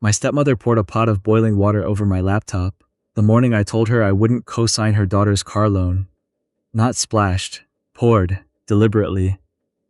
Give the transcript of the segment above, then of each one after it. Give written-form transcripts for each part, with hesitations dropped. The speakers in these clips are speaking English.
My stepmother poured a pot of boiling water over my laptop the morning I told her I wouldn't co-sign her daughter's car loan. Not splashed, poured, deliberately.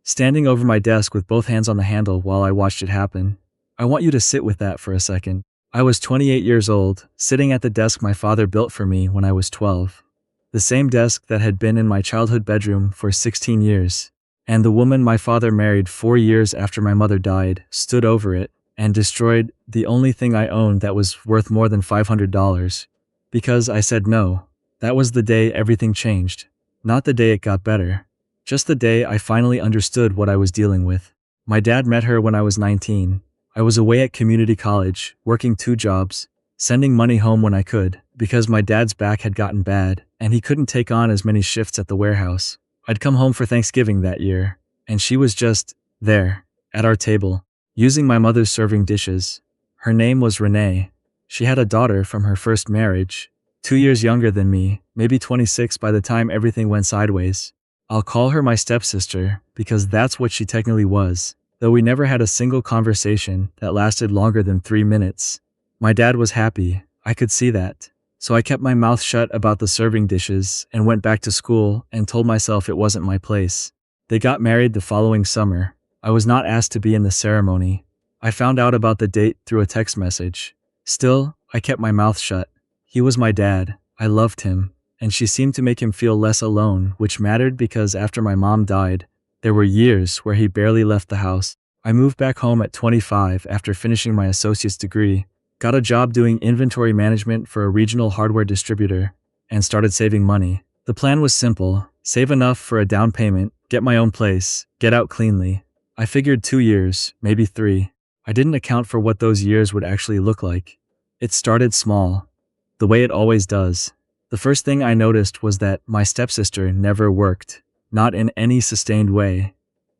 Standing over my desk with both hands on the handle while I watched it happen. I want you to sit with that for a second. I was 28 years old, sitting at the desk my father built for me when I was 12. The same desk that had been in my childhood bedroom for 16 years. And the woman my father married 4 years after my mother died stood over it and destroyed the only thing I owned that was worth more than $500. Because I said no. That was the day everything changed. Not the day it got better. Just the day I finally understood what I was dealing with. My dad met her when I was 19. I was away at community college, working 2 jobs, sending money home when I could, because my dad's back had gotten bad, and he couldn't take on as many shifts at the warehouse. I'd come home for Thanksgiving that year, and she was just there, at our table, using my mother's serving dishes. Her name was Renee. She had a daughter from her first marriage, 2 years younger than me, maybe 26 by the time everything went sideways. I'll call her my stepsister, because that's what she technically was, though we never had a single conversation that lasted longer than 3 minutes. My dad was happy, I could see that. So I kept my mouth shut about the serving dishes and went back to school and told myself it wasn't my place. They got married the following summer. I was not asked to be in the ceremony. I found out about the date through a text message. Still, I kept my mouth shut. He was my dad. I loved him. And she seemed to make him feel less alone, which mattered because after my mom died, there were years where he barely left the house. I moved back home at 25 after finishing my associate's degree, got a job doing inventory management for a regional hardware distributor, and started saving money. The plan was simple: save enough for a down payment, get my own place, get out cleanly. I figured 2 years, maybe 3. I didn't account for what those years would actually look like. It started small, the way it always does. The first thing I noticed was that my stepsister never worked, not in any sustained way.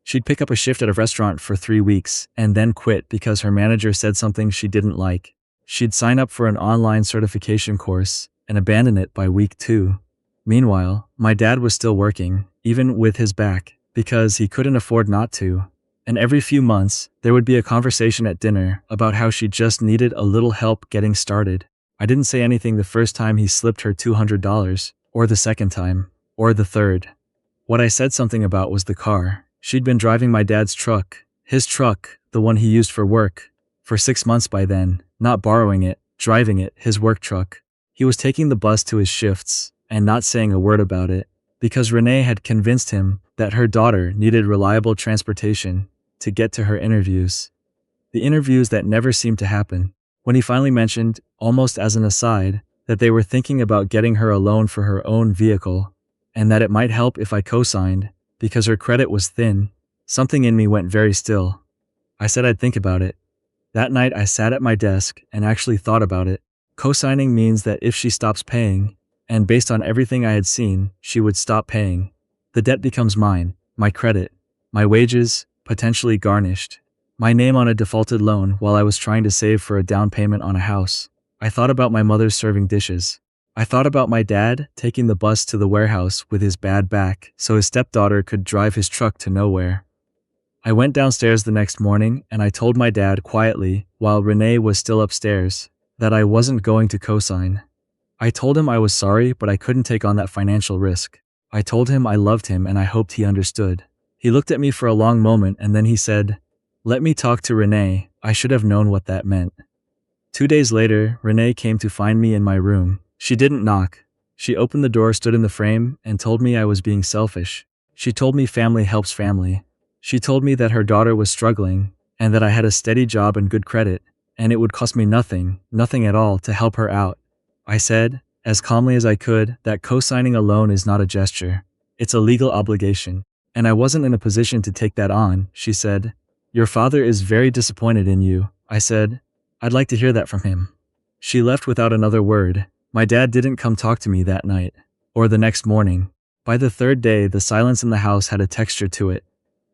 She'd pick up a shift at a restaurant for 3 weeks and then quit because her manager said something she didn't like. She'd sign up for an online certification course and abandon it by week 2. Meanwhile, my dad was still working, even with his back, because he couldn't afford not to. And every few months, there would be a conversation at dinner about how she just needed a little help getting started. I didn't say anything the first time he slipped her $200, or the second time, or the third. What I said something about was the car. She'd been driving my dad's truck, his truck, the one he used for work, for 6 months by then, not borrowing it, driving it, his work truck. He was taking the bus to his shifts, and not saying a word about it, because Renee had convinced him that her daughter needed reliable transportation to get to her interviews. The interviews that never seemed to happen. When he finally mentioned, almost as an aside, that they were thinking about getting her a loan for her own vehicle, and that it might help if I co-signed, because her credit was thin, something in me went very still. I said I'd think about it. That night I sat at my desk and actually thought about it. Co-signing means that if she stops paying, and based on everything I had seen, she would stop paying, the debt becomes mine, my credit, my wages, potentially garnished. My name on a defaulted loan while I was trying to save for a down payment on a house. I thought about my mother serving dishes. I thought about my dad taking the bus to the warehouse with his bad back so his stepdaughter could drive his truck to nowhere. I went downstairs the next morning and I told my dad quietly, while Renee was still upstairs, that I wasn't going to co-sign. I told him I was sorry, but I couldn't take on that financial risk. I told him I loved him and I hoped he understood. He looked at me for a long moment and then he said, "Let me talk to Renee." I should have known what that meant. 2 days later, Renee came to find me in my room. She didn't knock. She opened the door, stood in the frame, and told me I was being selfish. She told me family helps family. She told me that her daughter was struggling, and that I had a steady job and good credit, and it would cost me nothing at all to help her out. I said, as calmly as I could, that co-signing a loan is not a gesture. It's a legal obligation. And I wasn't in a position to take that on. She said, "Your father is very disappointed in you." I said, "I'd like to hear that from him." She left without another word. My dad didn't come talk to me that night, or the next morning. By the third day, the silence in the house had a texture to it,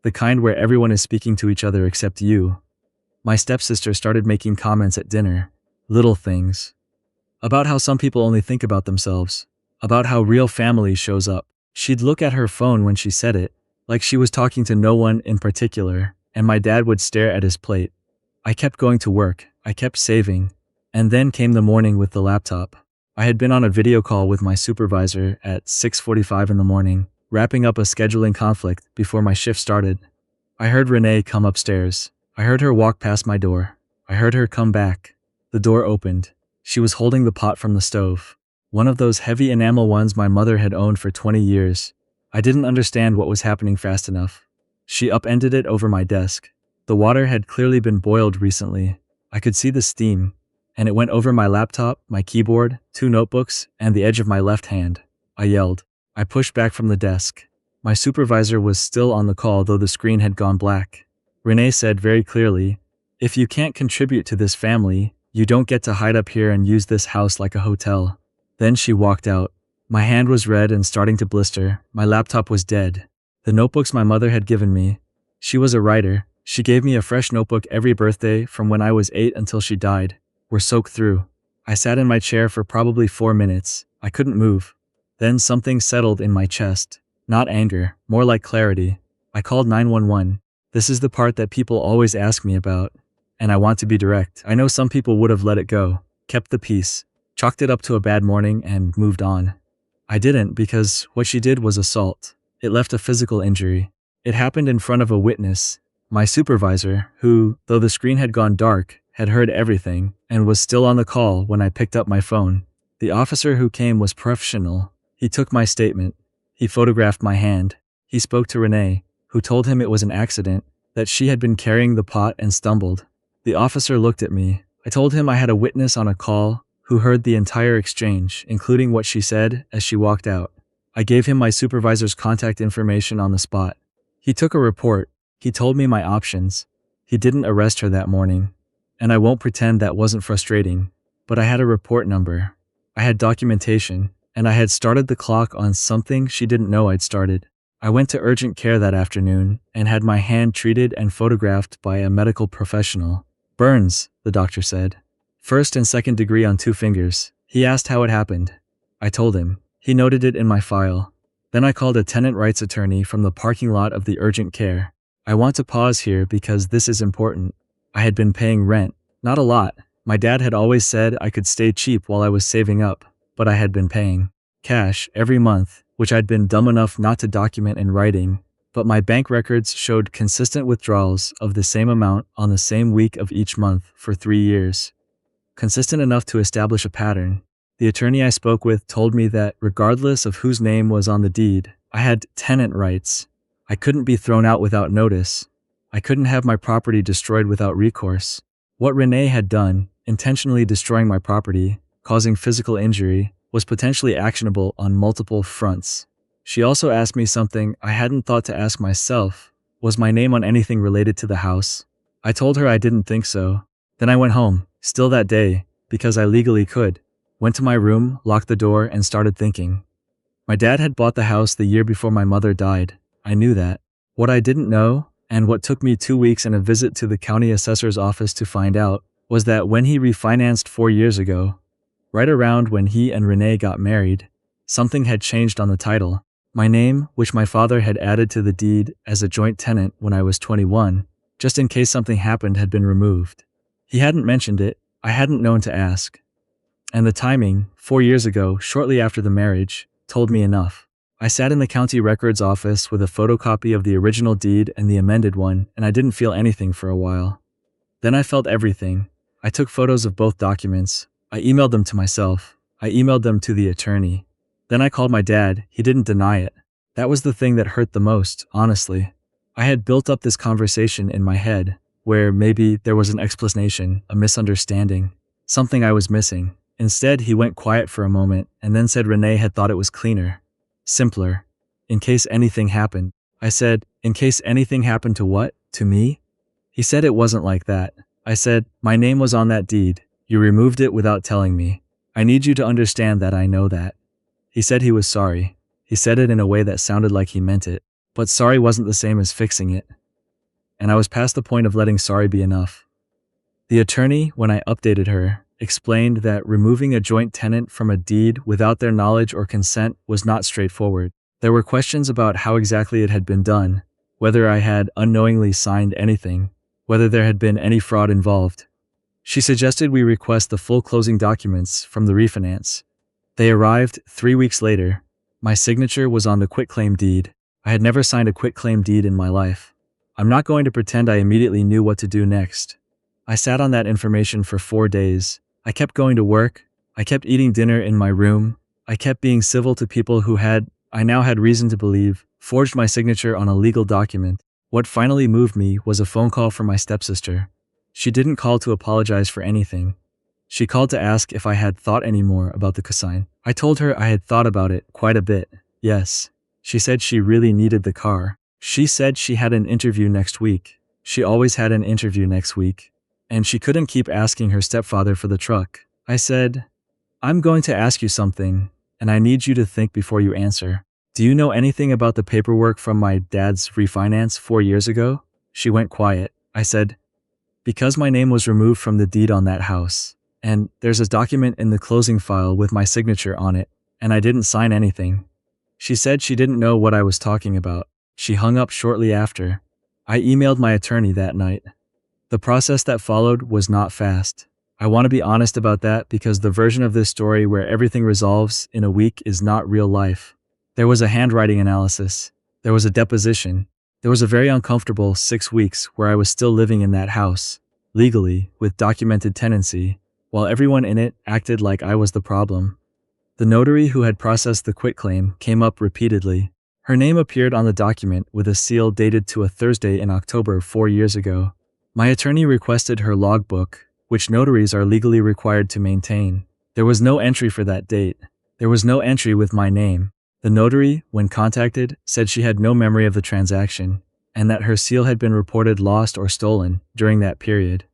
the kind where everyone is speaking to each other except you. My stepsister started making comments at dinner, little things, about how some people only think about themselves, about how real family shows up. She'd look at her phone when she said it, like she was talking to no one in particular, and my dad would stare at his plate. I kept going to work. I kept saving. And then came the morning with the laptop. I had been on a video call with my supervisor at 6:45 in the morning, wrapping up a scheduling conflict before my shift started. I heard Renee come upstairs. I heard her walk past my door. I heard her come back. The door opened. She was holding the pot from the stove. One of those heavy enamel ones my mother had owned for 20 years. I didn't understand what was happening fast enough. She upended it over my desk. The water had clearly been boiled recently. I could see the steam, and it went over my laptop, my keyboard, 2 notebooks, and the edge of my left hand. I yelled. I pushed back from the desk. My supervisor was still on the call, though the screen had gone black. Renee said very clearly, "If you can't contribute to this family, you don't get to hide up here and use this house like a hotel." Then she walked out. My hand was red and starting to blister. My laptop was dead. The notebooks my mother had given me. She was a writer. She gave me a fresh notebook every birthday from when I was 8 until she died. Were soaked through. I sat in my chair for probably 4 minutes. I couldn't move. Then something settled in my chest. Not anger, more like clarity. I called 911. This is the part that people always ask me about. And I want to be direct. I know some people would have let it go, kept the peace, chalked it up to a bad morning, and moved on. I didn't, because what she did was assault. It left a physical injury. It happened in front of a witness, my supervisor, who, though the screen had gone dark, had heard everything, and was still on the call when I picked up my phone. The officer who came was professional. He took my statement. He photographed my hand. He spoke to Renee, who told him it was an accident, that she had been carrying the pot and stumbled. The officer looked at me. I told him I had a witness on a call who heard the entire exchange, including what she said as she walked out. I gave him my supervisor's contact information on the spot. He took a report. He told me my options. He didn't arrest her that morning. And I won't pretend that wasn't frustrating, but I had a report number. I had documentation, and I had started the clock on something she didn't know I'd started. I went to urgent care that afternoon and had my hand treated and photographed by a medical professional. Burns, the doctor said. First and second degree on 2 fingers. He asked how it happened. I told him. He noted it in my file. Then I called a tenant rights attorney from the parking lot of the urgent care. I want to pause here because this is important. I had been paying rent. Not a lot. My dad had always said I could stay cheap while I was saving up, but I had been paying cash every month, which I'd been dumb enough not to document in writing, but my bank records showed consistent withdrawals of the same amount on the same week of each month for 3 years. Consistent enough to establish a pattern. The attorney I spoke with told me that regardless of whose name was on the deed, I had tenant rights. I couldn't be thrown out without notice. I couldn't have my property destroyed without recourse. What Renee had done, intentionally destroying my property, causing physical injury, was potentially actionable on multiple fronts. She also asked me something I hadn't thought to ask myself. Was my name on anything related to the house? I told her I didn't think so. Then I went home, still that day, because I legally could. Went to my room, locked the door, and started thinking. My dad had bought the house the year before my mother died. I knew that. What I didn't know, and what took me 2 weeks and a visit to the county assessor's office to find out, was that when he refinanced 4 years ago, right around when he and Renee got married, something had changed on the title. My name, which my father had added to the deed as a joint tenant when I was 21, just in case something happened, had been removed. He hadn't mentioned it. I hadn't known to ask. And the timing, 4 years ago, shortly after the marriage, told me enough. I sat in the county records office with a photocopy of the original deed and the amended one, and I didn't feel anything for a while. Then I felt everything. I took photos of both documents. I emailed them to myself. I emailed them to the attorney. Then I called my dad. He didn't deny it. That was the thing that hurt the most, honestly. I had built up this conversation in my head, where maybe there was an explanation, a misunderstanding, something I was missing. Instead, he went quiet for a moment and then said Renee had thought it was cleaner, simpler, in case anything happened. I said, in case anything happened to what? To me? He said it wasn't like that. I said, my name was on that deed. You removed it without telling me. I need you to understand that I know that. He said he was sorry. He said it in a way that sounded like he meant it, but sorry wasn't the same as fixing it. And I was past the point of letting sorry be enough. The attorney, when I updated her, explained that removing a joint tenant from a deed without their knowledge or consent was not straightforward. There were questions about how exactly it had been done, whether I had unknowingly signed anything, whether there had been any fraud involved. She suggested we request the full closing documents from the refinance. They arrived 3 weeks later. My signature was on the quitclaim deed. I had never signed a quitclaim deed in my life. I'm not going to pretend I immediately knew what to do next. I sat on that information for 4 days. I kept going to work. I kept eating dinner in my room. I kept being civil to people who I now had reason to believe, forged my signature on a legal document. What finally moved me was a phone call from my stepsister. She didn't call to apologize for anything. She called to ask if I had thought any more about the cosign. I told her I had thought about it quite a bit. Yes. She said she really needed the car. She said she had an interview next week. She always had an interview next week. And she couldn't keep asking her stepfather for the truck. I said, I'm going to ask you something, and I need you to think before you answer. Do you know anything about the paperwork from my dad's refinance 4 years ago? She went quiet. I said, because my name was removed from the deed on that house. And there's a document in the closing file with my signature on it, and I didn't sign anything. She said she didn't know what I was talking about. She hung up shortly after. I emailed my attorney that night. The process that followed was not fast. I want to be honest about that because the version of this story where everything resolves in a week is not real life. There was a handwriting analysis. There was a deposition. There was a very uncomfortable 6 weeks where I was still living in that house, legally, with documented tenancy, while everyone in it acted like I was the problem. The notary who had processed the quitclaim came up repeatedly. Her name appeared on the document with a seal dated to a Thursday in October 4 years ago. My attorney requested her logbook, which notaries are legally required to maintain. There was no entry for that date. There was no entry with my name. The notary, when contacted, said she had no memory of the transaction, and that her seal had been reported lost or stolen during that period.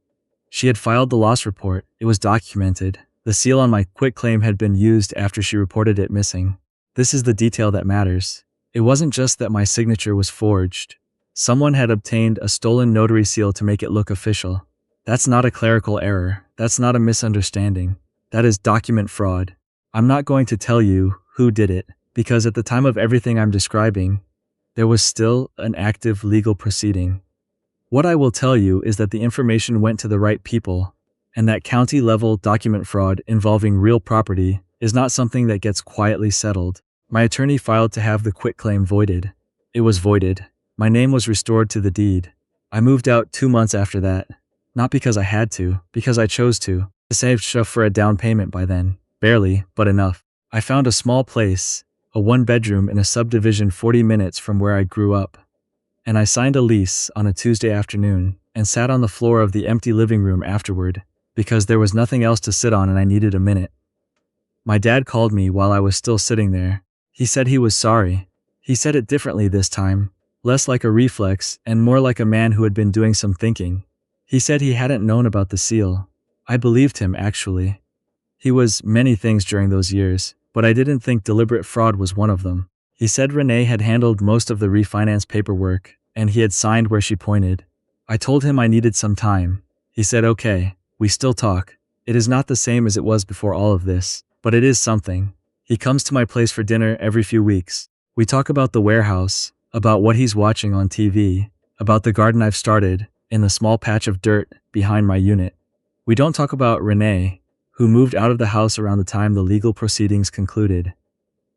She had filed the loss report. It was documented. The seal on my quitclaim had been used after she reported it missing. This is the detail that matters. It wasn't just that my signature was forged. Someone had obtained a stolen notary seal to make it look official. That's not a clerical error. That's not a misunderstanding. That is document fraud. I'm not going to tell you who did it, because at the time of everything I'm describing, there was still an active legal proceeding. What I will tell you is that the information went to the right people, and that county-level document fraud involving real property is not something that gets quietly settled. My attorney filed to have the quitclaim voided. It was voided. My name was restored to the deed. I moved out 2 months after that. Not because I had to, because I chose to. I saved stuff for a down payment by then. Barely, but enough. I found a small place, a 1-bedroom in a subdivision 40 minutes from where I grew up. And I signed a lease on a Tuesday afternoon and sat on the floor of the empty living room afterward because there was nothing else to sit on and I needed a minute. My dad called me while I was still sitting there. He said he was sorry. He said it differently this time, less like a reflex and more like a man who had been doing some thinking. He said he hadn't known about the seal. I believed him, actually. He was many things during those years, but I didn't think deliberate fraud was one of them. He said Renee had handled most of the refinance paperwork, and he had signed where she pointed. I told him I needed some time. He said, okay, we still talk. It is not the same as it was before all of this, but it is something. He comes to my place for dinner every few weeks. We talk about the warehouse, about what he's watching on TV, about the garden I've started in the small patch of dirt behind my unit. We don't talk about Renee, who moved out of the house around the time the legal proceedings concluded.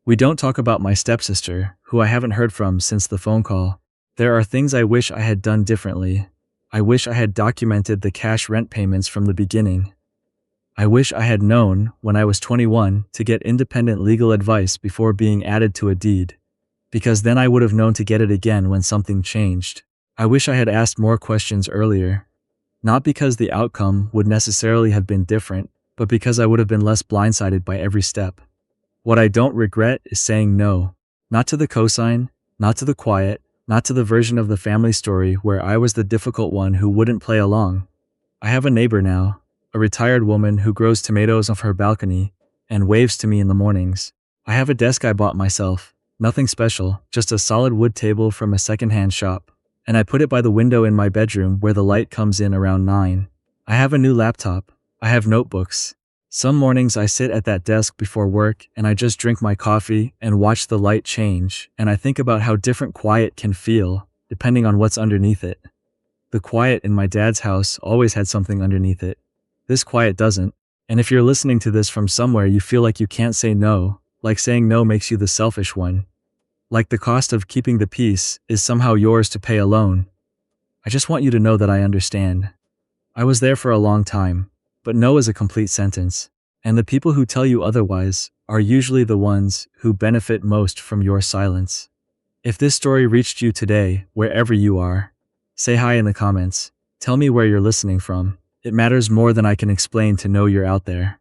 We don't talk about my stepsister, who I haven't heard from since the phone call. There are things I wish I had done differently. I wish I had documented the cash rent payments from the beginning. I wish I had known, when I was 21, to get independent legal advice before being added to a deed, because then I would have known to get it again when something changed. I wish I had asked more questions earlier, not because the outcome would necessarily have been different, but because I would have been less blindsided by every step. What I don't regret is saying no, not to the cosign, not to the quiet, not to the version of the family story where I was the difficult one who wouldn't play along. I have a neighbor now, a retired woman who grows tomatoes off her balcony and waves to me in the mornings. I have a desk I bought myself, nothing special, just a solid wood table from a secondhand shop, and I put it by the window in my bedroom where the light comes in around 9. I have a new laptop. I have notebooks. Some mornings I sit at that desk before work and I just drink my coffee and watch the light change, and I think about how different quiet can feel depending on what's underneath it. The quiet in my dad's house always had something underneath it. This quiet doesn't. And if you're listening to this from somewhere you feel like you can't say no, like saying no makes you the selfish one, like the cost of keeping the peace is somehow yours to pay alone, I just want you to know that I understand. I was there for a long time, but no is a complete sentence. And the people who tell you otherwise are usually the ones who benefit most from your silence. If this story reached you today, wherever you are, say hi in the comments. Tell me where you're listening from. It matters more than I can explain to know you're out there.